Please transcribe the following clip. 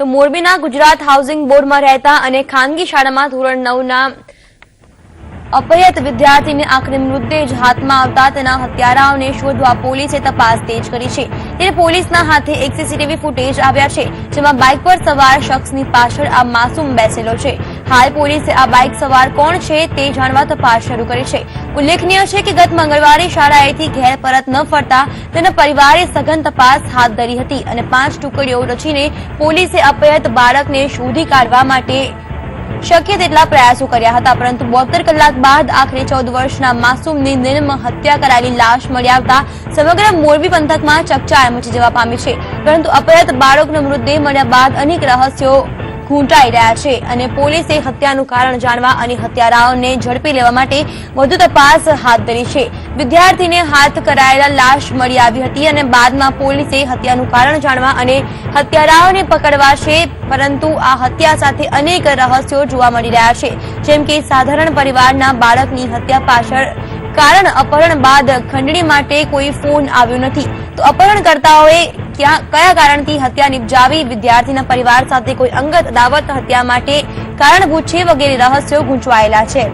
તો મોરબીના ગુજરાત હાઉસિંગ બોર્ડમાં રહેતા અને ખાનગી શાળામાં ધોરણ 9ના અપહૃત વિદ્યાર્થીને આખરે મૃતદેહ હાથમાં આવતા તેના હત્યારાઓને શોધવા પોલીસે તપાસ તેજ કરી છે। ત્યારે પોલીસના હાથે એક સીસીટીવી ફૂટેજ આવ્યા છે, જેમાં બાઇક પર સવાર શખ્સની પાછળ આ માસૂમ બેસેલો છે। હાલ પોલીસે આ બાઇક સવાર કોણ છે તે જાણવા તપાસ શરૂ કરી છે। ઉલ્લેખનીય છે કે ગત મંગળવારે શાળાએથી ઘેર પરત ન ફરતા તેના પરિવારે સઘન તપાસ હાથ ધરી હતી અને 5 ટુકડીઓ રચીને પોલીસે અપહૃત બાળકને શોધી કાઢવા માટે શક્ય તેટલા પ્રયાસો કર્યા હતા, પરંતુ 72 કલાક બાદ આખરે 14 વર્ષના માસૂમની નિર્મમ હત્યા કરાયેલી લાશ મળી આવતા સમગ્ર મોરબી પંથકમાં ચકચાર મચી જવા પામી છે। પરંતુ અપહૃત બાળકનો મૃતદેહ મળ્યા બાદ અનેક રહસ્યો ઘૂંટાઈ રહ્યા છે અને પોલીસે હત્યાનું કારણ જાણવા અને હત્યારાઓને ઝડપી લેવા માટે વધુ તપાસ હાથ ધરી છે। વિદ્યાર્થીને હાથ કરાયેલા લાશ મળી આવી હતી અને બાદમાં પોલીસે હત્યાનું કારણ જાણવા અને હત્યારાઓને પકડવા છે, પરંતુ આ હત્યા સાથે અનેક રહસ્યો જોવા મળી રહ્યા છે, જેમ કે સાધારણ પરિવારના બાળકની હત્યા પાછળ કારણ અપહરણ બાદ ખંડણી માટે કોઈ ફોન આવ્યો નથી, તો અપહરણકર્તાઓએ કયા કારણથી હત્યા નિપજાવી, વિદ્યાર્થીના પરિવાર સાથે કોઈ અંગત અદાવત હત્યા માટે કારણભૂત છે વગેરે રહસ્યો ગૂંચવાયેલા છે।